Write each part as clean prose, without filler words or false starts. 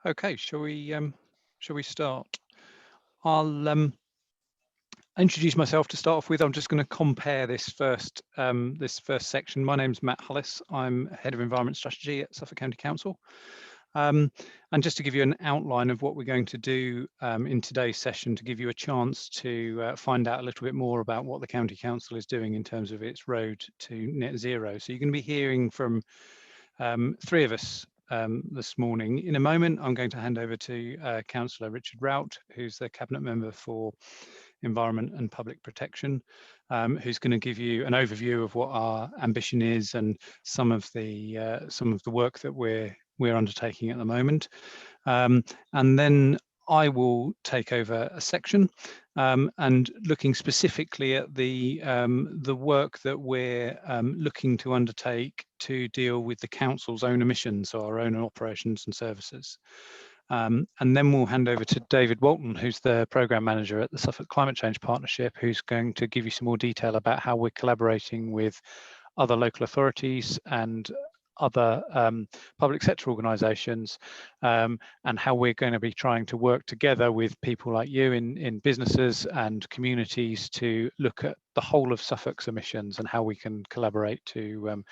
Okay, shall we start? I'll introduce myself to start off with. I'm just going to compare this first section. My name's Matt Hullis. I'm Head of Environment Strategy at Suffolk County Council. And just to give you an outline of what we're going to do in today's session, to give you a chance to find out a little bit more about what the County Council is doing in terms of its road to net zero. So you're going to be hearing from three of us this morning. In a moment, I'm going to hand over to Councillor Richard Rout, who's the Cabinet Member for Environment and Public Protection, who's going to give you an overview of what our ambition is and some of the work that we're undertaking at the moment. And then I will take over a section and looking specifically at the work that we're looking to undertake to deal with the council's own emissions, so our own operations and services. And then we'll hand over to David Walton, who's the Programme Manager at the Suffolk Climate Change Partnership, who's going to give you some more detail about how we're collaborating with other local authorities and other public sector organisations, and how we're going to be trying to work together with people like you in businesses and communities to look at the whole of Suffolk's emissions and how we can collaborate to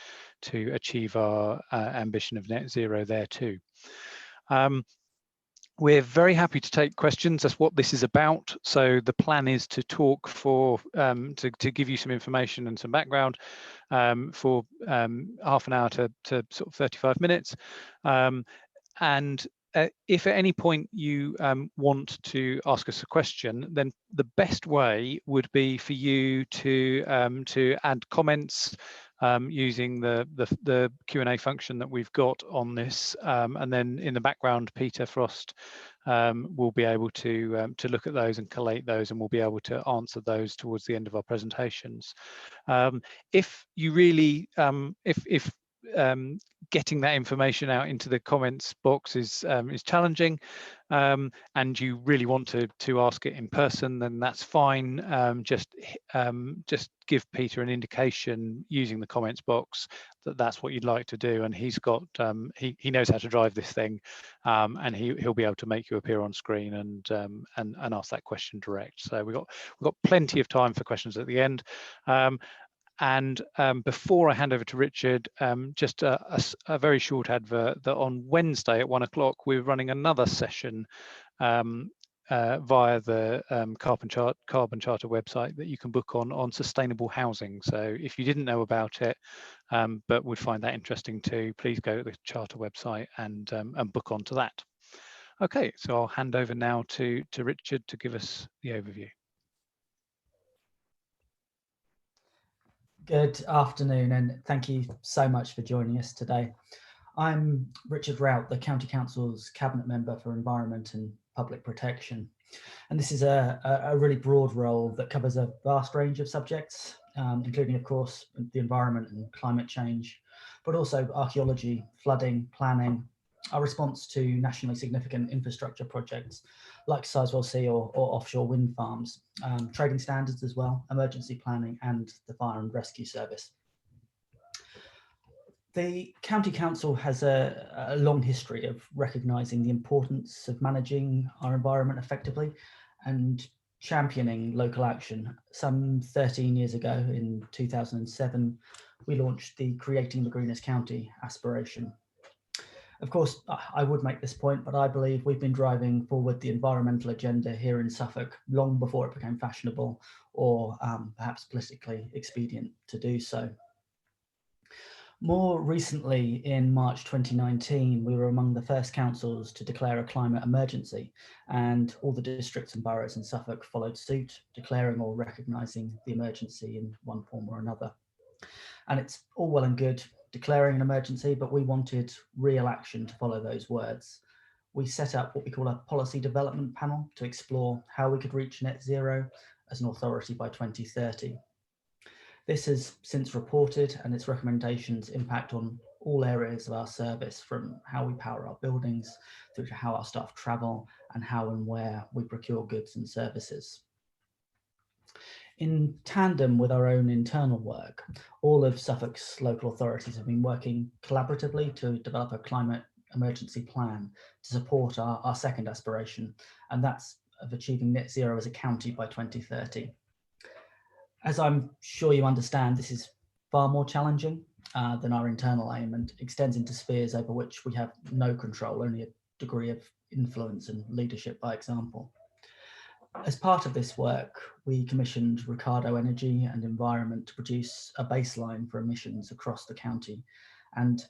achieve our ambition of net zero there too. We're very happy to take questions. That's what this is about. So the plan is to talk for to give you some information and some background for half an hour to sort of 35 minutes. And if at any point you want to ask us a question, then the best way would be for you to add comments using the Q&A function that we've got on this, and then in the background, Peter Frost will be able to look at those and collate those, and we'll be able to answer those towards the end of our presentations. If you really, if getting that information out into the comments box is challenging, and you really want to ask it in person, then that's fine. Just give Peter an indication using the comments box that that's what you'd like to do, and he's got he knows how to drive this thing, and he'll be able to make you appear on screen and ask that question direct. So we've got plenty of time for questions at the end. And before I hand over to Richard, just a very short advert that on Wednesday at 1 o'clock, we're running another session via the Carbon Charter website that you can book on sustainable housing. So if you didn't know about it, but would find that interesting too, please go to the Charter website and book onto that. Okay, so I'll hand over now to Richard to give us the overview. Good afternoon, and thank you so much for joining us today. I'm Richard Rout, the County Council's Cabinet Member for Environment and Public Protection. And this is a really broad role that covers a vast range of subjects, including, of course, the environment and climate change, but also archaeology, flooding, planning, our response to nationally significant infrastructure projects like Sizewell C or offshore wind farms, trading standards as well, emergency planning, and the fire and rescue service. The County Council has a long history of recognising the importance of managing our environment effectively and championing local action. Some 13 years ago, in 2007, we launched the Creating the Greenest County aspiration. Of course, I would make this point, but I believe we've been driving forward the environmental agenda here in Suffolk long before it became fashionable or perhaps politically expedient to do so. More recently, in March 2019, we were among the first councils to declare a climate emergency, and all the districts and boroughs in Suffolk followed suit, declaring or recognising the emergency in one form or another. And it's all well and good declaring an emergency, but we wanted real action to follow those words. We set up what we call a policy development panel to explore how we could reach net zero as an authority by 2030. This has since reported, and its recommendations impact on all areas of our service, from how we power our buildings through to how our staff travel and how and where we procure goods and services. In tandem with our own internal work, all of Suffolk's local authorities have been working collaboratively to develop a climate emergency plan to support our second aspiration, and that's of achieving net zero as a county by 2030. As I'm sure you understand, this is far more challenging than our internal aim and extends into spheres over which we have no control, only a degree of influence and leadership by example. As part of this work, we commissioned Ricardo Energy and Environment to produce a baseline for emissions across the county and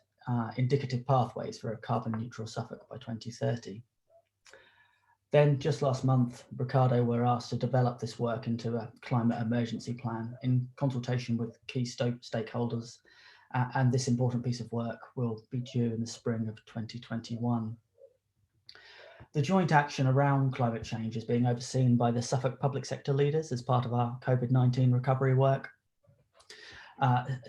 indicative pathways for a carbon neutral Suffolk by 2030. Then just last month, Ricardo were asked to develop this work into a climate emergency plan in consultation with key stakeholders, and this important piece of work will be due in the spring of 2021. The joint action around climate change is being overseen by the Suffolk public sector leaders as part of our COVID-19 recovery work.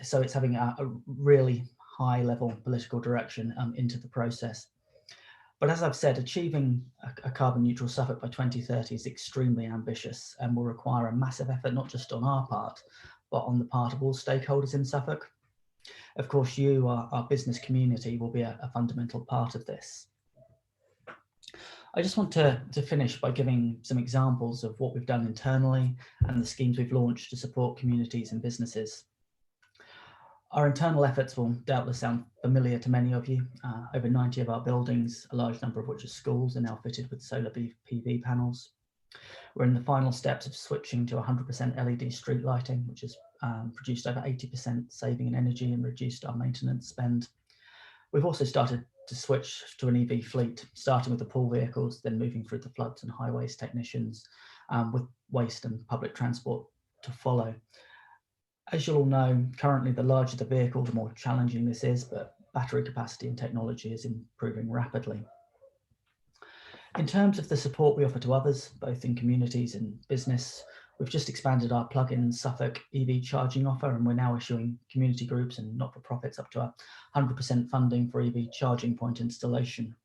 So it's having a really high level political direction into the process. But as I've said, achieving a carbon neutral Suffolk by 2030 is extremely ambitious and will require a massive effort, not just on our part, but on the part of all stakeholders in Suffolk. Of course, you, our business community, will be a fundamental part of this. I just want to finish by giving some examples of what we've done internally and the schemes we've launched to support communities and businesses. Our internal efforts will doubtless sound familiar to many of you. Over 90 of our buildings, a large number of which are schools, are now fitted with solar PV panels. We're in the final steps of switching to 100% LED street lighting, which has produced over 80% saving in energy and reduced our maintenance spend. We've also started to switch to an EV fleet, starting with the pool vehicles, then moving through the floods and highways technicians, with waste and public transport to follow. As you'll all know, currently the larger the vehicle, the more challenging this is, but battery capacity and technology is improving rapidly. In terms of the support we offer to others, both in communities and business, we've just expanded our plug-in Suffolk EV charging offer, and we're now issuing community groups and not-for-profits up to 100% funding for EV charging point installation.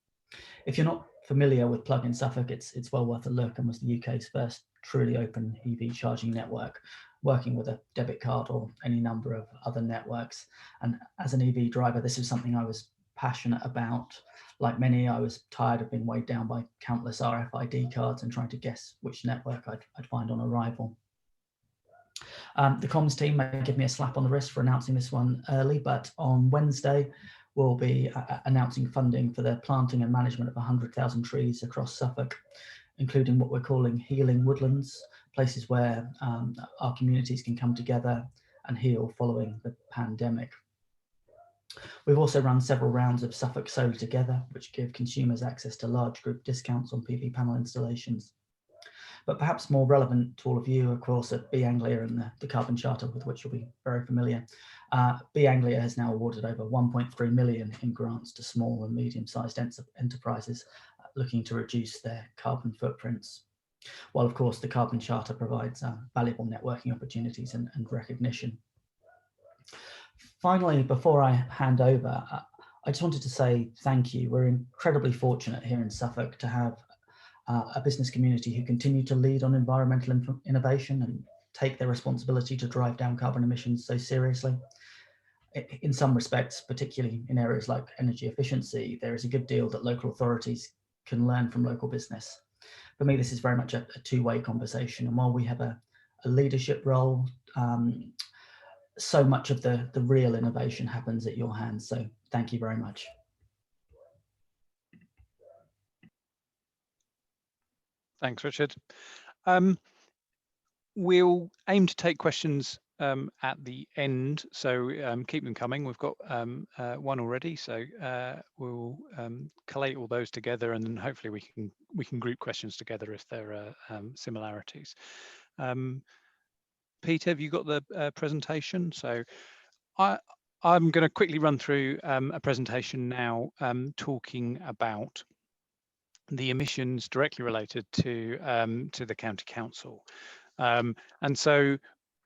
If you're not familiar with Plug-in Suffolk, it's well worth a look and was the UK's first truly open EV charging network, working with a debit card or any number of other networks. And as an EV driver, this is something I was passionate about. Like many, I was tired of being weighed down by countless RFID cards and trying to guess which network I'd find on arrival. The comms team may give me a slap on the wrist for announcing this one early, but on Wednesday, we'll be announcing funding for the planting and management of 100,000 trees across Suffolk, including what we're calling healing woodlands, places where our communities can come together and heal following the pandemic. We've also run several rounds of Suffolk Solar Together, which give consumers access to large group discounts on PV panel installations. But perhaps more relevant to all of you, of course, are B Anglia and the Carbon Charter, with which you'll be very familiar. B Anglia has now awarded over 1.3 million in grants to small and medium-sized enterprises looking to reduce their carbon footprints. While, of course, the Carbon Charter provides valuable networking opportunities and recognition. Finally, before I hand over, I just wanted to say thank you. We're incredibly fortunate here in Suffolk to have a business community who continue to lead on environmental innovation and take their responsibility to drive down carbon emissions so seriously. In some respects, particularly in areas like energy efficiency, there is a good deal that local authorities can learn from local business. For me, this is very much a two-way conversation. And while we have a leadership role, so much of the real innovation happens at your hands. So thank you very much. Thanks, Richard. We'll aim to take questions at the end, so keep them coming. We've got one already, so we'll collate all those together, and then hopefully we can group questions together if there are similarities. Peter, have you got the presentation? So I'm going to quickly run through a presentation now, talking about the emissions directly related to the county council. And so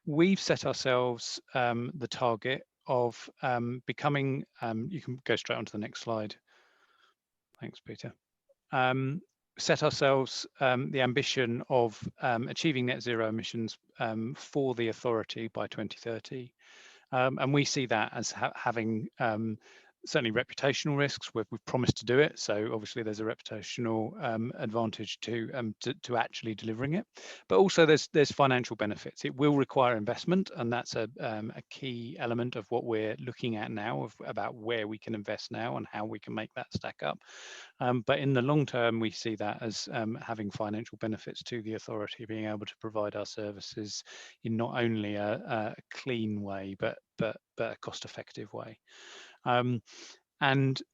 we've set ourselves the target of becoming, you can go straight onto the next slide. Thanks, Peter. Set ourselves the ambition of achieving net zero emissions for the authority by 2030. And we see that as having certainly reputational risks. We've promised to do it, so obviously there's a reputational advantage to actually delivering it. But also there's financial benefits. It will require investment, and that's a key element of what we're looking at now, about where we can invest now and how we can make that stack up. But in the long term, we see that as having financial benefits to the authority, being able to provide our services in not only a clean way, but a cost-effective way. And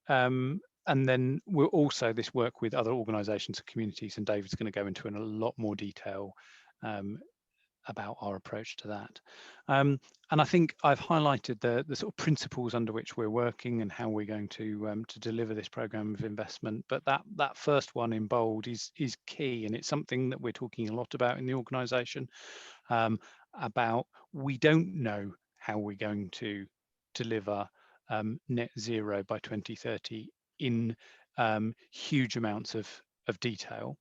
then we'll also this work with other organisations and communities, and David's going to go into in a lot more detail about our approach to that. And I think I've highlighted the sort of principles under which we're working and how we're going to deliver this programme of investment. But that first one in bold is key, and it's something that we're talking a lot about in the organisation. About we don't know how we're going to deliver net zero by 2030 in huge amounts of detail.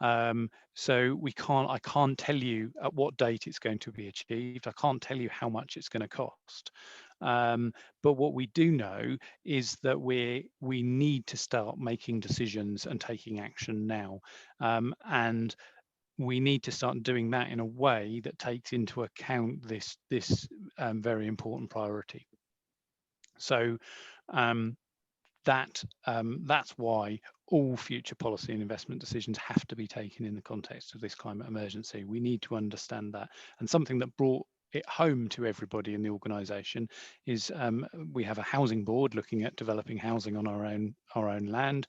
So I can't tell you at what date it's going to be achieved. I can't tell you how much it's going to cost. But what we do know is that we need to start making decisions and taking action now. And we need to start doing that in a way that takes into account this very important priority. So that's why all future policy and investment decisions have to be taken in the context of this climate emergency. We need to understand that. And something that brought it home to everybody in the organisation is we have a housing board looking at developing housing on our own land,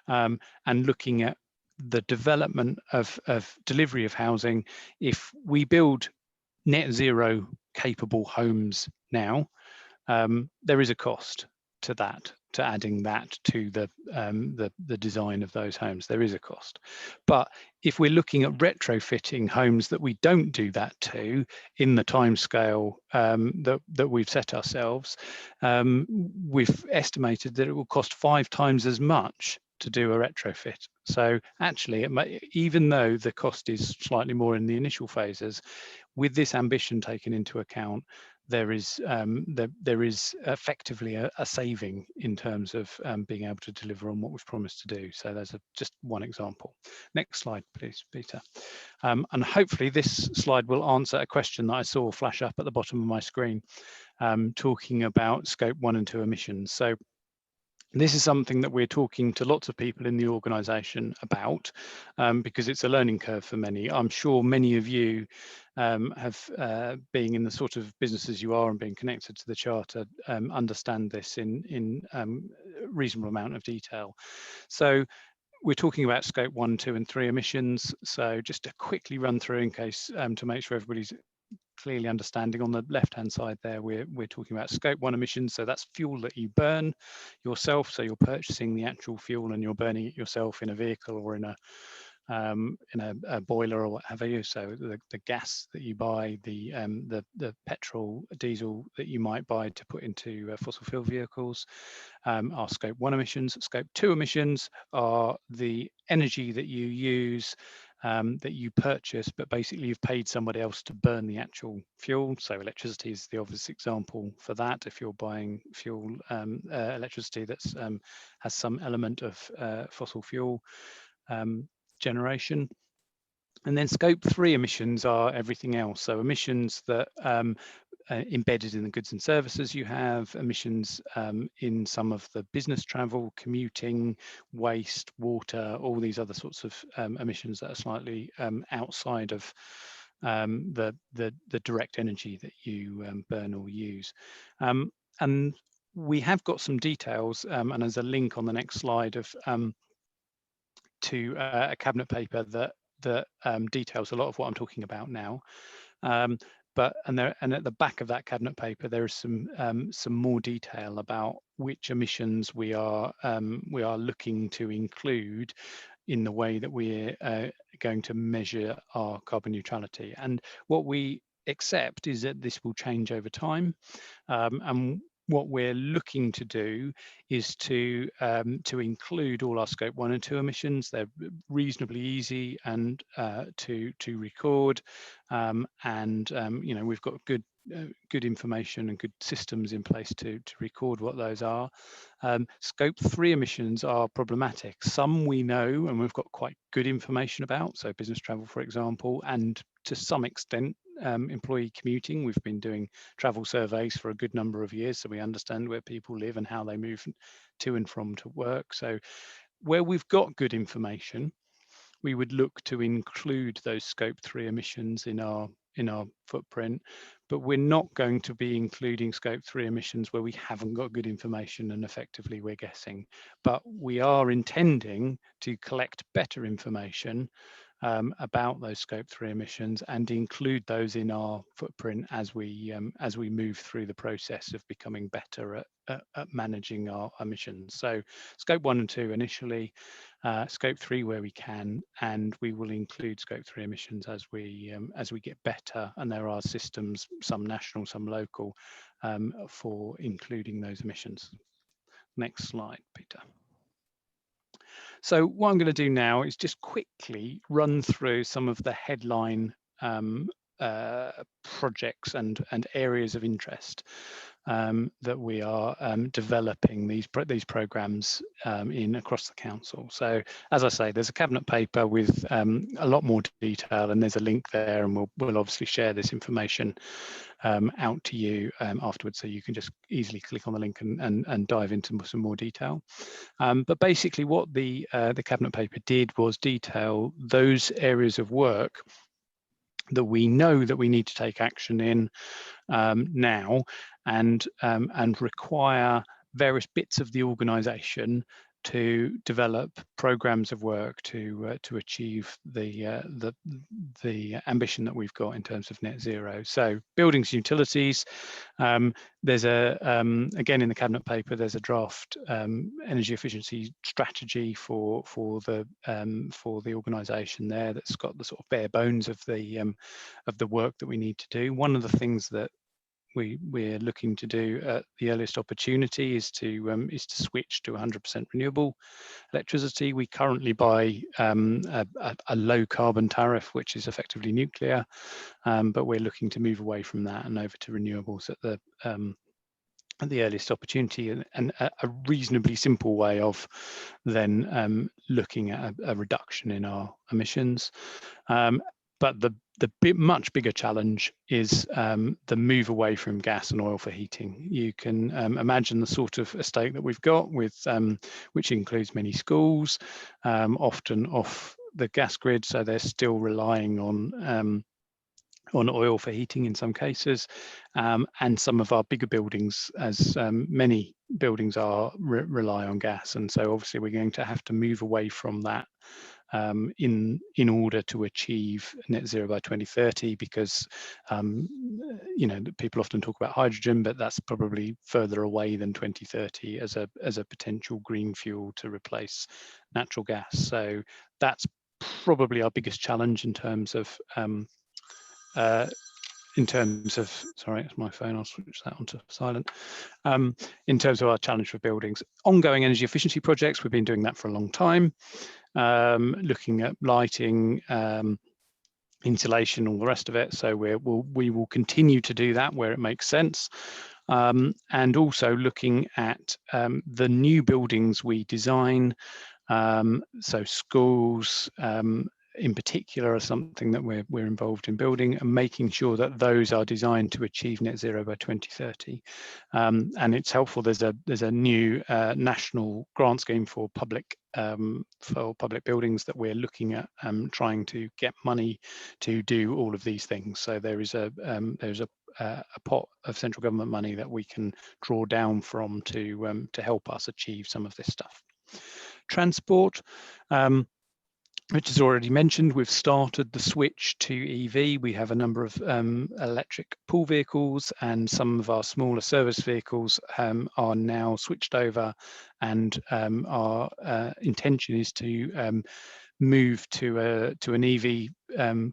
and looking at the development of delivery of housing. If we build net zero capable homes now, there is a cost to that, to adding that to the design of those homes. There is a cost. But if we're looking at retrofitting homes that we don't do that to in the timescale that we've set ourselves, we've estimated that it will cost 5 times as much to do a retrofit. So actually, even though the cost is slightly more in the initial phases, with this ambition taken into account, there is effectively a saving in terms of being able to deliver on what we've promised to do. So there's just one example. Next slide, please, Peter. And hopefully this slide will answer a question that I saw flash up at the bottom of my screen, talking about Scope 1 and 2 emissions. So this is something that we're talking to lots of people in the organisation about, because it's a learning curve for many. I'm sure many of you have, being in the sort of businesses you are and being connected to the Charter, understand this in reasonable amount of detail. So we're talking about Scope 1, 2 and 3 emissions. So just to quickly run through in case, to make sure everybody's clearly understanding, on the left hand side there, we're talking about Scope 1 emissions. So that's fuel that you burn yourself. So you're purchasing the actual fuel and you're burning it yourself in a vehicle or in a boiler or what have you. So the gas that you buy, the petrol, diesel that you might buy to put into fossil fuel vehicles, are Scope 1 emissions. Scope 2 emissions are the energy that you use, that you purchase, but basically you've paid somebody else to burn the actual fuel. So electricity is the obvious example for that. If you're buying fuel, electricity that's has some element of fossil fuel generation. And then Scope 3 emissions are everything else. So emissions that embedded in the goods and services you have, emissions in some of the business travel, commuting, waste, water, all these other sorts of emissions that are slightly outside of the direct energy that you burn or use. And we have got some details, and there's a link on the next slide of to a cabinet paper that details a lot of what I'm talking about now. But at the back of that cabinet paper, there is some more detail about which emissions we are looking to include in the way that we're going to measure our carbon neutrality. And what we accept is that this will change over time, and what we're looking to do is to include all our Scope 1 and 2 emissions. They're reasonably easy and to record, and you know, we've got good good information and good systems in place to record what those are. Scope 3 emissions are problematic. Some we know and we've got quite good information about, so business travel, for example, and to some extent employee commuting. We've been doing travel surveys for a good number of years, so we understand where people live and how they move to and from to work. So where we've got good information, we would look to include those scope 3 emissions in our footprint, but we're not going to be including scope 3 emissions where we haven't got good information and effectively we're guessing. But we are intending to collect better information about those scope 3 emissions and include those in our footprint as we move through the process of becoming better at managing our emissions. So scope 1 and 2 initially, scope 3 where we can, and we will include scope 3 emissions as we get better. And there are systems, some national, some local, for including those emissions. Next slide, Peter. So what I'm going to do now is just quickly run through some of the headline projects and areas of interest that we are developing these programs in across the council. So as I say, there's a cabinet paper with a lot more detail, and there's a link there, and we'll obviously share this information out to you afterwards, so you can just easily click on the link and dive into some more detail. But basically what the cabinet paper did was detail those areas of work that we know that we need to take action in now, and require various bits of the organisation to develop programs of work to achieve the ambition that we've got in terms of net zero. So buildings, utilities. There's again in the cabinet paper, there's a draft energy efficiency strategy for the organisation there that's got the sort of bare bones of the work that we need to do. One of the things that we're looking to do at the earliest opportunity is to switch to 100% renewable electricity. We currently buy a low carbon tariff, which is effectively nuclear, but we're looking to move away from that and over to renewables at the earliest opportunity, and a reasonably simple way of then looking at a reduction in our emissions. But the much bigger challenge is the move away from gas and oil for heating. You can imagine the sort of estate that we've got, with which includes many schools, often off the gas grid, so they're still relying on oil for heating in some cases, and some of our bigger buildings, as many buildings are, rely on gas, and so obviously we're going to have to move away from that in order to achieve net zero by 2030, because you know, people often talk about hydrogen, but that's probably further away than 2030 as a potential green fuel to replace natural gas. So that's probably our biggest challenge in terms of sorry, it's my phone, I'll switch that onto silent. In terms of our challenge for buildings, ongoing energy efficiency projects, we've been doing that for a long time, looking at lighting, insulation, all the rest of it. So we will continue to do that where it makes sense, and also looking at the new buildings we design. So schools in particular are something that we're involved in building, and making sure that those are designed to achieve net zero by 2030. And it's helpful. There's a new national grant scheme for public buildings that we're looking at, trying to get money to do all of these things. So there's a pot of central government money that we can draw down from to help us achieve some of this stuff. Transport, which is already mentioned, we've started the switch to EV. We have a number of electric pool vehicles, and some of our smaller service vehicles are now switched over, and our intention is to move to an EV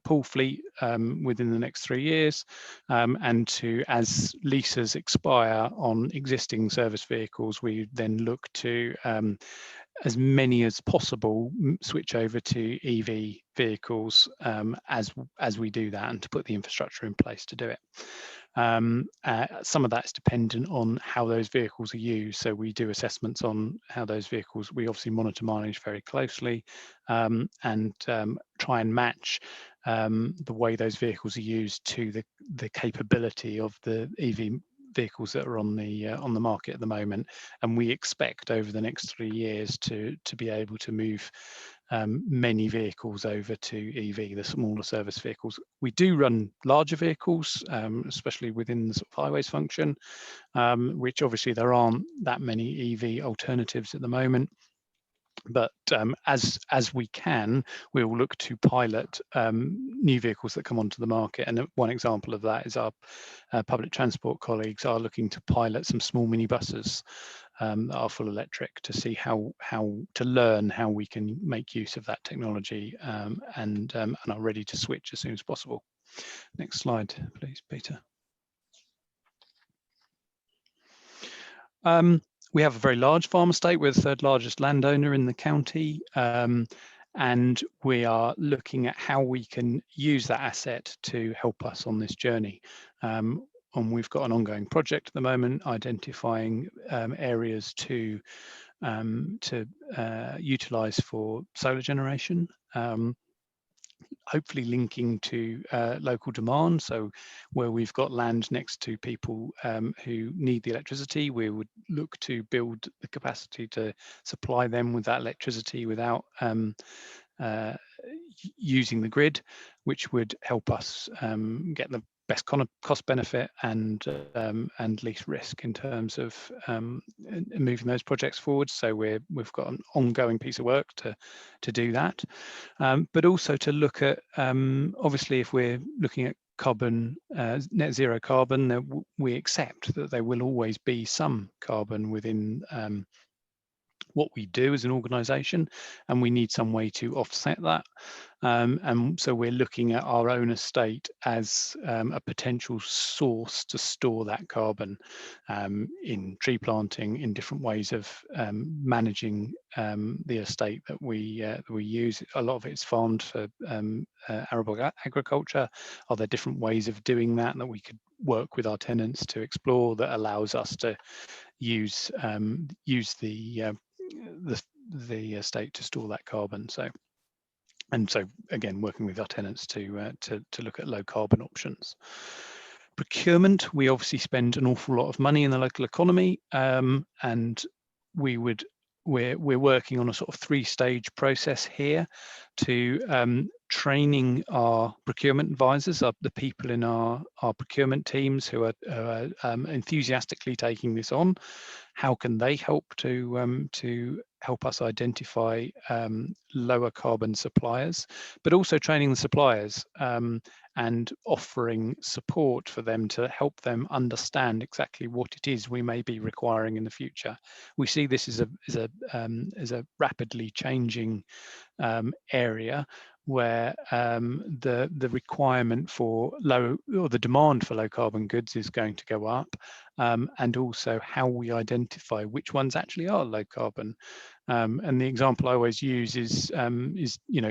pool fleet within the next 3 years, and to, as leases expire on existing service vehicles, we then look to as many as possible switch over to EV vehicles as we do that, and to put the infrastructure in place to do it. Some of that's dependent on how those vehicles are used. So we do assessments on how those vehicles, we obviously monitor mileage very closely, and try and match the way those vehicles are used to the capability of the EV vehicles that are on the market at the moment. And we expect over the next 3 years to be able to move many vehicles over to EV, the smaller service vehicles. We do run larger vehicles, especially within the sort of highways function, which obviously there aren't that many EV alternatives at the moment. But as we can, we will look to pilot new vehicles that come onto the market. And one example of that is our public transport colleagues are looking to pilot some small minibuses that are full electric, to see how to learn how we can make use of that technology, and are ready to switch as soon as possible. Next slide, please, Peter. We have a very large farm estate. We're the third largest landowner in the county, and we are looking at how we can use that asset to help us on this journey. And we've got an ongoing project at the moment, identifying areas to utilise for solar generation. Hopefully linking to local demand. So where we've got land next to people who need the electricity, we would look to build the capacity to supply them with that electricity without using the grid, which would help us get the best cost benefit and least risk in terms of moving those projects forward. So we've got an ongoing piece of work to do that, but also to look at, obviously, if we're looking at carbon, net zero carbon, we accept that there will always be some carbon within what we do as an organisation, and we need some way to offset that. And so we're looking at our own estate as a potential source to store that carbon, in tree planting, in different ways of managing the estate that we use. A lot of it's farmed for arable agriculture. Are there different ways of doing that we could work with our tenants to explore, that allows us to use the estate to store that carbon? So again, working with our tenants to look at low carbon options. Procurement, we obviously spend an awful lot of money in the local economy, and we're working on a sort of 3-stage process here to training our procurement advisors, the people in our procurement teams who are enthusiastically taking this on. How can they help to help us identify lower carbon suppliers, but also training the suppliers and offering support for them to help them understand exactly what it is we may be requiring in the future. We see this as a rapidly changing area, where the requirement for the demand for low carbon goods is going to go up, and also how we identify which ones actually are low carbon. And the example I always use is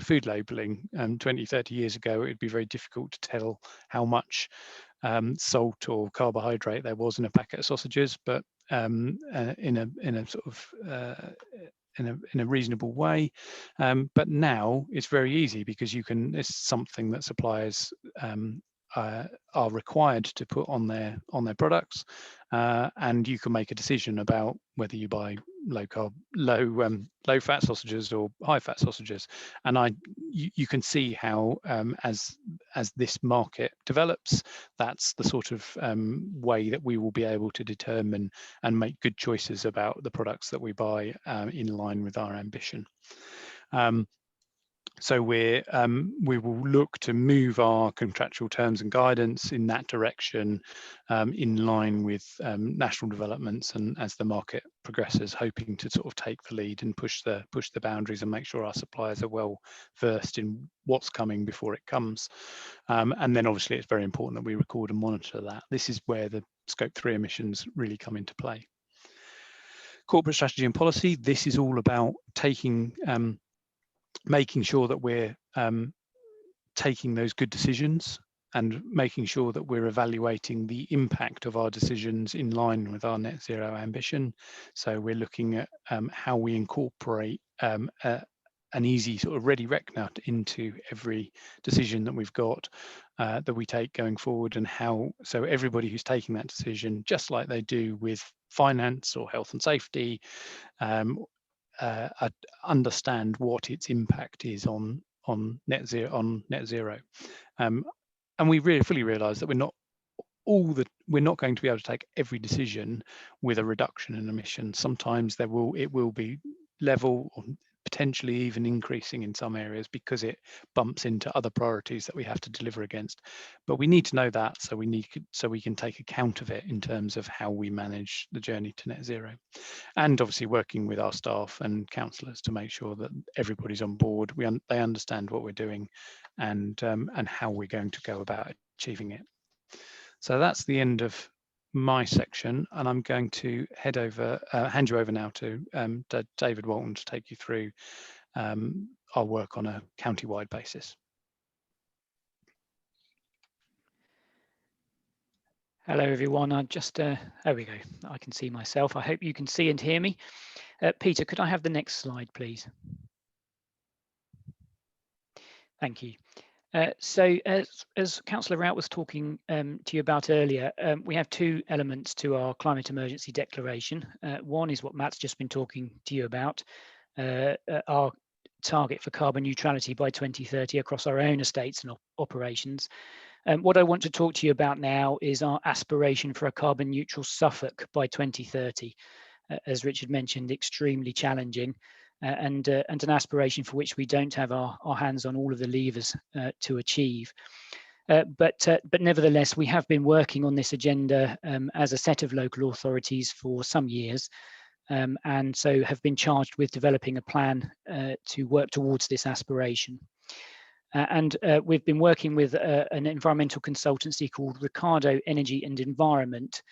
food labeling. 20-30 years ago, it would be very difficult to tell how much salt or carbohydrate there was in a packet of sausages, but in a sort of in a reasonable way. But now it's very easy, because it's something that suppliers are required to put on their products, and you can make a decision about whether you buy low fat sausages or high fat sausages. And you can see how as this market develops, that's the sort of way that we will be able to determine and make good choices about the products that we buy, in line with our ambition. So we will look to move our contractual terms and guidance in that direction, in line with national developments, and as the market progresses, hoping to sort of take the lead and push the boundaries and make sure our suppliers are well versed in what's coming before it comes. And then obviously it's very important that we record and monitor that. This is where the Scope 3 emissions really come into play. Corporate strategy and policy, this is all about making sure that we're taking those good decisions and making sure that we're evaluating the impact of our decisions in line with our net zero ambition. So we're looking at how we incorporate an easy sort of ready rec nut into every decision that we've got that we take going forward, and how so everybody who's taking that decision, just like they do with finance or health and safety, understand what its impact is on net zero. And we really fully realise that we're not going to be able to take every decision with a reduction in emissions. Sometimes it will be level or potentially even increasing in some areas because it bumps into other priorities that we have to deliver against. But we need to know that so we can take account of it in terms of how we manage the journey to net zero. And obviously working with our staff and councillors to make sure that everybody's on board, they understand what we're doing and how we're going to go about achieving it. So that's the end of my section, and I'm going to hand you over now to David Walton to take you through our work on a county-wide basis. Hello everyone, there we go, I can see myself. I hope you can see and hear me. Peter, could I have the next slide, please? Thank you. So as Councillor Rout was talking to you about earlier, we have two elements to our climate emergency declaration. One is what Matt's just been talking to you about, our target for carbon neutrality by 2030 across our own estates and operations. What I want to talk to you about now is our aspiration for a carbon neutral Suffolk by 2030. As Richard mentioned, extremely challenging. And an aspiration for which we don't have our hands on all of the levers to achieve. But nevertheless, we have been working on this agenda as a set of local authorities for some years, and so have been charged with developing a plan to work towards this aspiration. And we've been working with an environmental consultancy called Ricardo Energy and Environment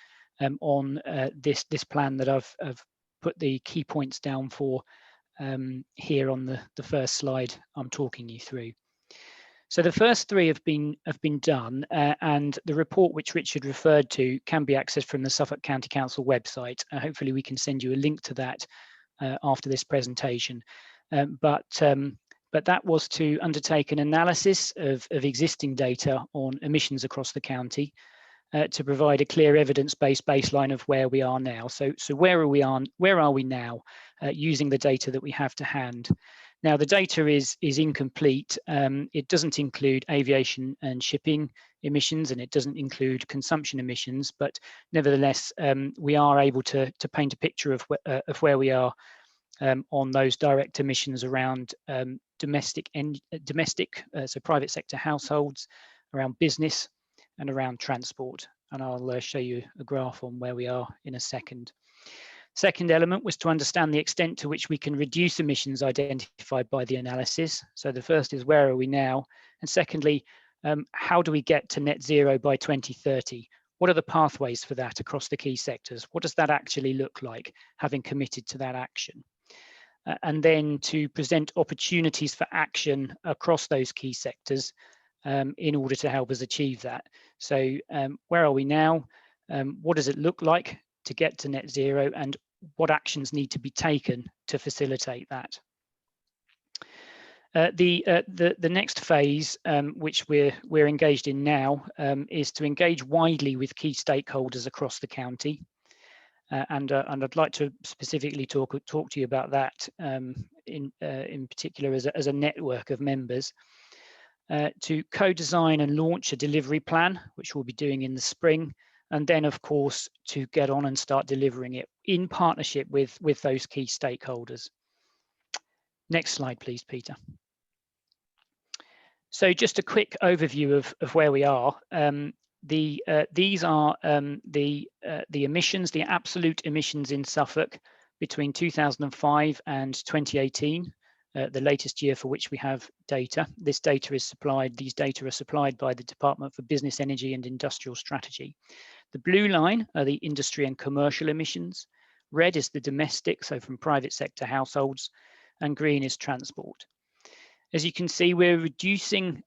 on this plan that I've put the key points down for here on the first slide I'm talking you through. So the first three have been done, and the report which Richard referred to can be accessed from the Suffolk County Council website. Hopefully we can send you a link to that after this presentation. But that was to undertake an analysis of existing data on emissions across the county to provide a clear evidence-based baseline of where we are now. So where are we now using the data that we have to hand? Now the data is incomplete. It doesn't include aviation and shipping emissions, and it doesn't include consumption emissions, but nevertheless we are able to paint a picture of where we are on those direct emissions around domestic, so private sector households, around business, and around transport. And I'll show you a graph on where we are in a second. Second element was to understand the extent to which we can reduce emissions identified by the analysis. So the first is where are we now? And secondly, how do we get to net zero by 2030? What are the pathways for that across the key sectors? What does that actually look like, having committed to that action? And then to present opportunities for action across those key sectors in order to help us achieve that. So where are we now? What does it look like to get to net zero, and what actions need to be taken to facilitate that? The next phase, which we're engaged in now, is to engage widely with key stakeholders across the county. And I'd like to specifically talk to you about that in particular as a network of members. To co-design and launch a delivery plan, which we'll be doing in the spring, and then of course to get on and start delivering it in partnership with those key stakeholders. Next slide, please, Peter. So just a quick overview of where we are. These are the emissions, the absolute emissions in Suffolk between 2005 and 2018. The latest year for which we have data. These data are supplied by the Department for Business, Energy and Industrial Strategy. The blue line are the industry and commercial emissions. Red is the domestic, so from private sector households, and green is transport. As you can see, we're reducing,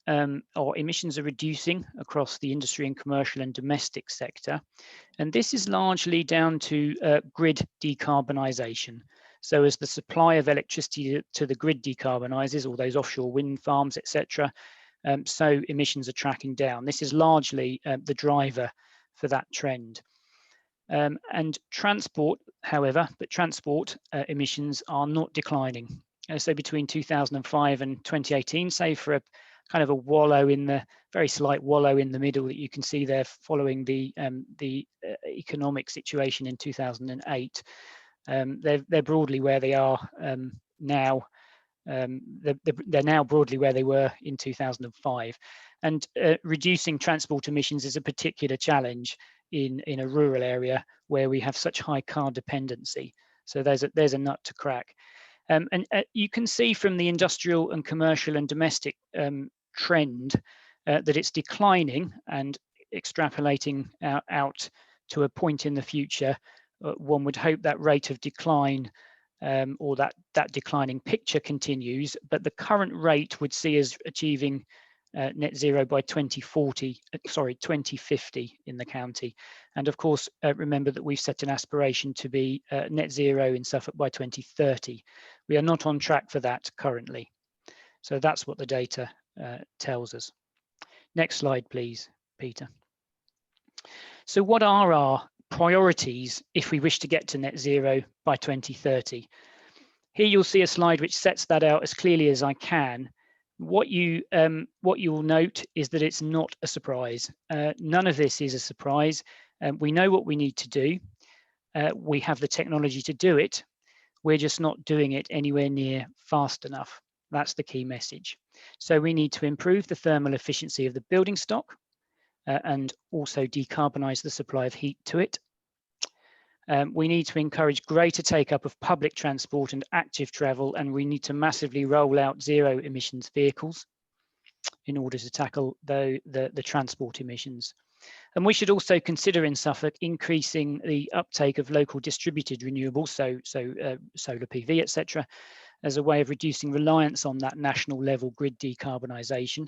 or emissions are reducing across the industry and commercial and domestic sector. And this is largely down to grid decarbonisation. So as the supply of electricity to the grid decarbonises, all those offshore wind farms, etc., so emissions are tracking down. This is largely the driver for that trend. And transport, however, transport emissions are not declining. So between 2005 and 2018, save for a kind of a wallow in the very slight wallow in the middle that you can see there following the economic situation in 2008, they're broadly where they are now. They're now broadly where they were in 2005, and reducing transport emissions is a particular challenge in a rural area where we have such high car dependency. So there's a nut to crack. And you can see from the industrial and commercial and domestic trend that it's declining, and extrapolating out to a point in the future, one would hope that rate of decline or that declining picture continues, but the current rate would see us achieving net zero by 2050 in the county. And of course, remember that we've set an aspiration to be net zero in Suffolk by 2030. We are not on track for that currently. So that's what the data tells us. Next slide, please, Peter. So what are our priorities if we wish to get to net zero by 2030? Here you'll see a slide which sets that out as clearly as I can. What you'll note is that it's not a surprise. None of this is a surprise. We know what we need to do. We have the technology to do it. We're just not doing it anywhere near fast enough. That's the key message. So we need to improve the thermal efficiency of the building stock and also decarbonise the supply of heat to it. We need to encourage greater take-up of public transport and active travel, and we need to massively roll out zero emissions vehicles in order to tackle the transport emissions. And we should also consider in Suffolk increasing the uptake of local distributed renewables, so solar PV, etc., as a way of reducing reliance on that national level grid decarbonisation,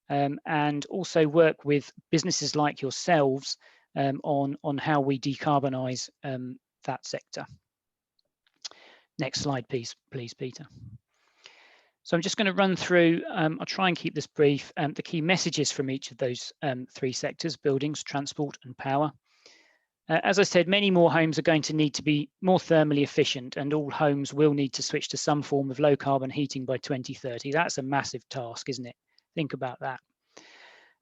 and also work with businesses like yourselves on how we decarbonise that sector. Next slide, please, Peter. So I'm just going to run through, I'll try and keep this brief, the key messages from each of those three sectors: buildings, transport and power. As I said, many more homes are going to need to be more thermally efficient, and all homes will need to switch to some form of low carbon heating by 2030. That's a massive task, isn't it? Think about that.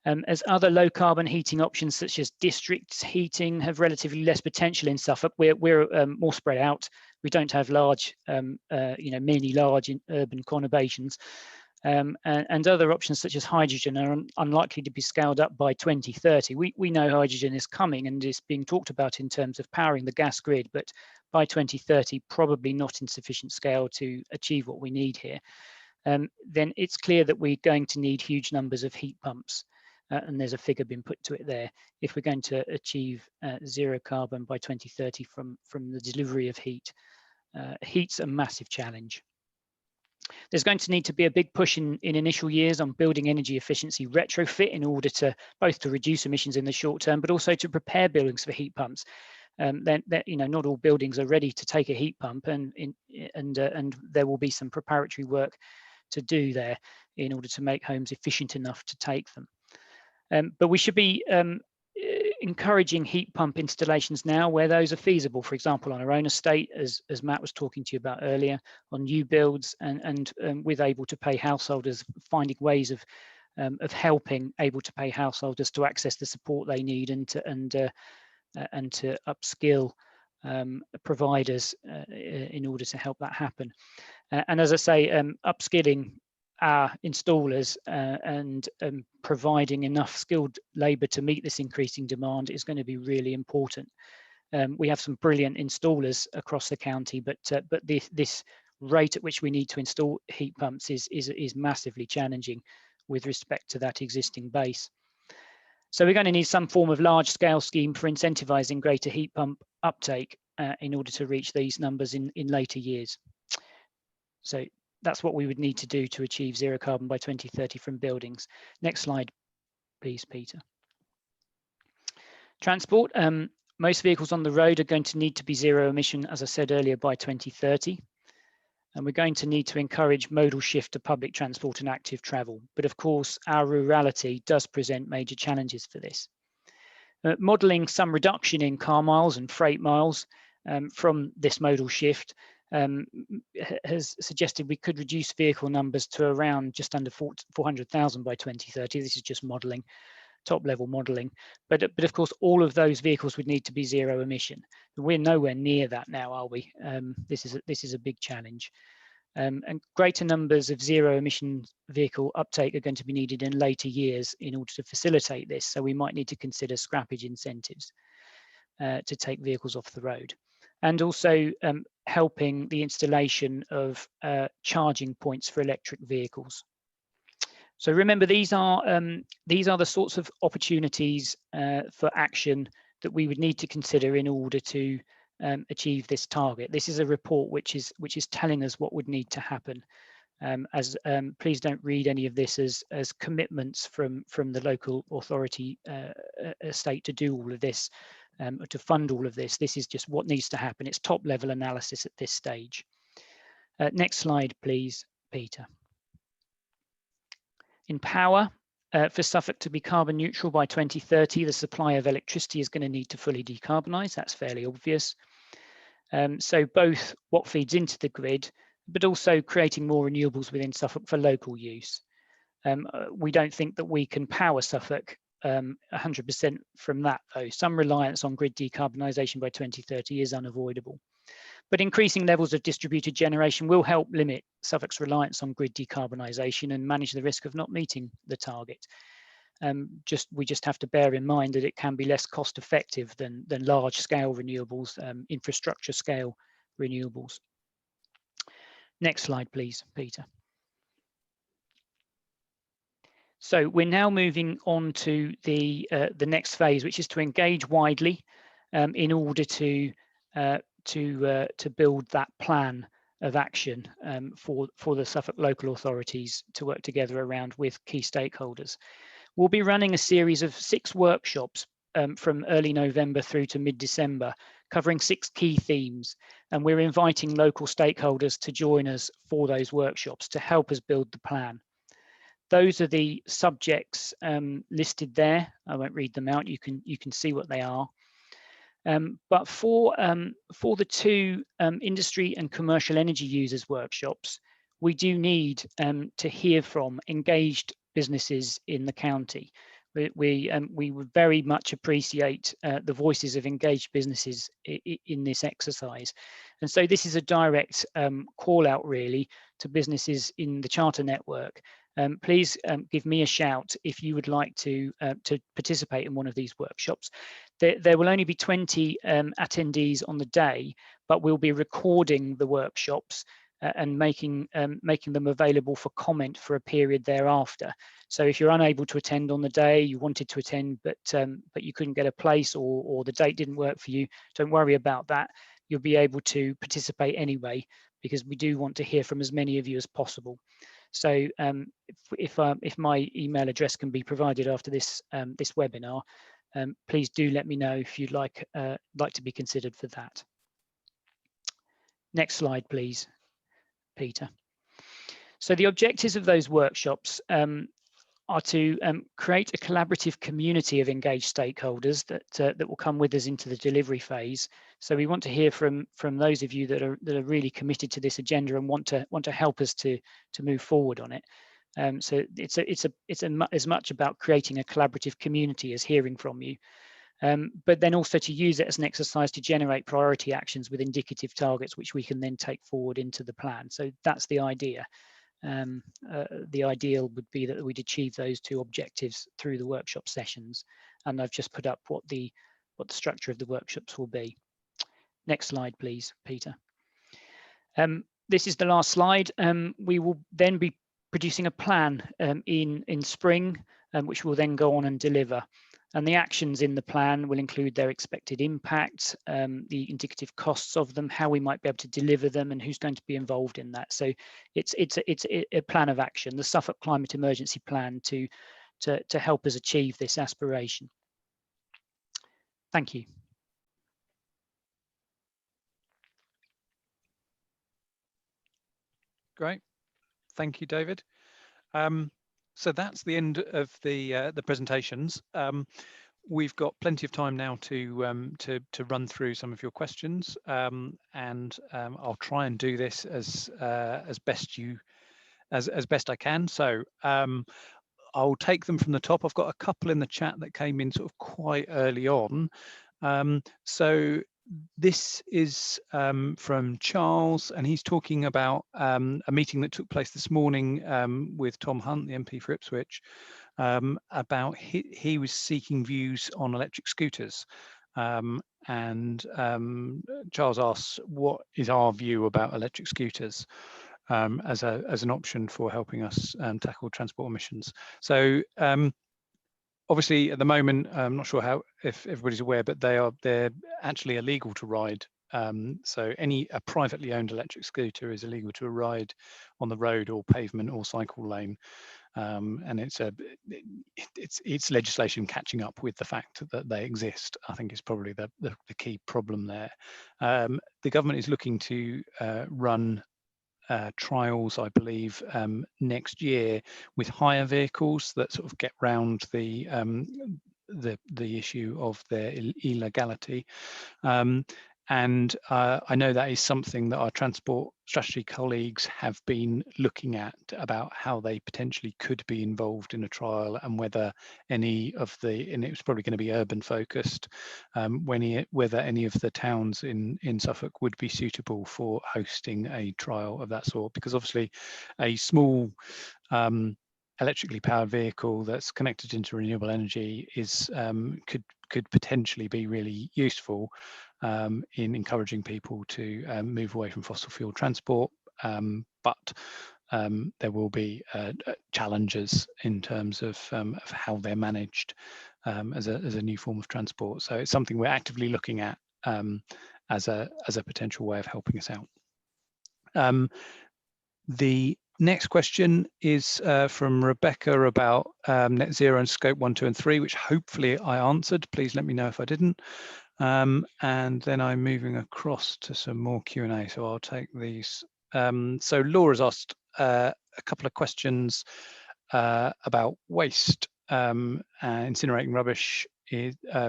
As other low carbon heating options such as district heating have relatively less potential in Suffolk, we're more spread out. We don't have large, many large urban conurbations, and other options such as hydrogen are unlikely to be scaled up by 2030. We know hydrogen is coming and is being talked about in terms of powering the gas grid, but by 2030, probably not in sufficient scale to achieve what we need here. Then it's clear that we're going to need huge numbers of heat pumps. And there's a figure being put to it there, if we're going to achieve zero carbon by 2030 from the delivery of heat. Heat's a massive challenge. There's going to need to be a big push in initial years on building energy efficiency retrofit in order to both to reduce emissions in the short term, but also to prepare buildings for heat pumps. Not all buildings are ready to take a heat pump, and there will be some preparatory work to do there in order to make homes efficient enough to take them. But we should be encouraging heat pump installations now where those are feasible, for example, on our own estate, as Matt was talking to you about earlier, on new builds, and with able to pay householders, finding ways of helping able to pay householders to access the support they need and to upskill providers in order to help that happen. And as I say, upskilling our installers and providing enough skilled labour to meet this increasing demand is going to be really important. We have some brilliant installers across the county, but this rate at which we need to install heat pumps is massively challenging with respect to that existing base. So we're going to need some form of large-scale scheme for incentivising greater heat pump uptake. in order to reach these numbers in later years. So that's what we would need to do to achieve zero carbon by 2030 from buildings. Next slide, please, Peter. Transport. Most vehicles on the road are going to need to be zero emission, as I said earlier, by 2030. And we're going to need to encourage modal shift to public transport and active travel. But of course, our rurality does present major challenges for this. Modelling some reduction in car miles and freight miles from this modal shift has suggested we could reduce vehicle numbers to around just under 400,000 by 2030. This is just modelling, top level modelling, but of course all of those vehicles would need to be zero emission. We're nowhere near that now, are we? This is a big challenge, and greater numbers of zero emission vehicle uptake are going to be needed in later years in order to facilitate this. So we might need to consider scrappage incentives to take vehicles off the road, and also helping the installation of charging points for electric vehicles. So remember, these are the sorts of opportunities for action that we would need to consider in order to achieve this target. This is a report which is telling us what would need to happen. Please don't read any of this as commitments from the local authority state to do all of this, or to fund all of this. This is just what needs to happen. It's top level analysis at this stage. Next slide, please, Peter. In power, for Suffolk to be carbon neutral by 2030, the supply of electricity is going to need to fully decarbonise. That's fairly obvious. So both what feeds into the grid, but also creating more renewables within Suffolk for local use. We don't think that we can power Suffolk 100% from that, though. Some reliance on grid decarbonisation by 2030 is unavoidable. But increasing levels of distributed generation will help limit Suffolk's reliance on grid decarbonisation and manage the risk of not meeting the target. We just have to bear in mind that it can be less cost effective than large scale renewables, infrastructure scale renewables. Next slide, please, Peter. So we're now moving on to the next phase, which is to engage widely in order to build that plan of action for the Suffolk local authorities to work together around with key stakeholders. We'll be running a series of 6 workshops from early November through to mid-December, covering 6 key themes, and we're inviting local stakeholders to join us for those workshops to help us build the plan. Those are the subjects listed there. I won't read them out. You can see what they are. But for the 2 industry and commercial energy users workshops, we do need to hear from engaged businesses in the county. We would very much appreciate the voices of engaged businesses in this exercise. And so this is a direct call out really to businesses in the Charter network. Please give me a shout if you would like to participate in one of these workshops. There will only be 20 attendees on the day, but we'll be recording the workshops and making them available for comment for a period thereafter. So if you're unable to attend on the day, you wanted to attend, but you couldn't get a place or the date didn't work for you, don't worry about that. You'll be able to participate anyway, because we do want to hear from as many of you as possible. So if my email address can be provided after this this webinar, please do let me know if you'd like to be considered for that. Next slide, please, Peter. So the objectives of those workshops are to create a collaborative community of engaged stakeholders that will come with us into the delivery phase. So we want to hear from those of you that are really committed to this agenda and want to help us to move forward on it. So it's as much about creating a collaborative community as hearing from you, but then also to use it as an exercise to generate priority actions with indicative targets, which we can then take forward into the plan. So that's the idea. The ideal would be that we'd achieve those 2 objectives through the workshop sessions, and I've just put up what the structure of the workshops will be. Next slide, please, Peter. This is the last slide. We will then be producing a plan in spring, which we'll then go on and deliver. And the actions in the plan will include their expected impact, the indicative costs of them, how we might be able to deliver them, and who's going to be involved in that. So it's a plan of action, the Suffolk Climate Emergency Plan, to help us achieve this aspiration. Thank you. Great. Thank you, David. So that's the end of the presentations. We've got plenty of time now to run through some of your questions, and I'll try and do this as best I can. So I'll take them from the top. I've got a couple in the chat that came in sort of quite early on. So this is from Charles, and he's talking about a meeting that took place this morning with Tom Hunt, the MP for Ipswich, about he was seeking views on electric scooters. And Charles asks, what is our view about electric scooters as an option for helping us tackle transport emissions? So obviously, at the moment, I'm not sure if everybody's aware, but they're actually illegal to ride. So a privately owned electric scooter is illegal to ride on the road or pavement or cycle lane, and it's legislation catching up with the fact that they exist. I think is probably the key problem there. The government is looking to run trials, I believe, next year with hire vehicles that sort of get round the issue of their illegality. And I know that is something that our transport strategy colleagues have been looking at, about how they potentially could be involved in a trial, and whether any of and it was probably going to be urban focused, whether any of the towns in Suffolk would be suitable for hosting a trial of that sort, because obviously a small electrically powered vehicle that's connected into renewable energy is could potentially be really useful in encouraging people to move away from fossil fuel transport, but there will be challenges in terms of how they're managed as a new form of transport. So it's something we're actively looking at as a potential way of helping us out. The next question is from Rebecca about net zero and scope 1, 2, and 3, which hopefully I answered. Please let me know if I didn't. And then I'm moving across to some more Q&A, so I'll take these. So Laura's asked a couple of questions about waste. Incinerating rubbish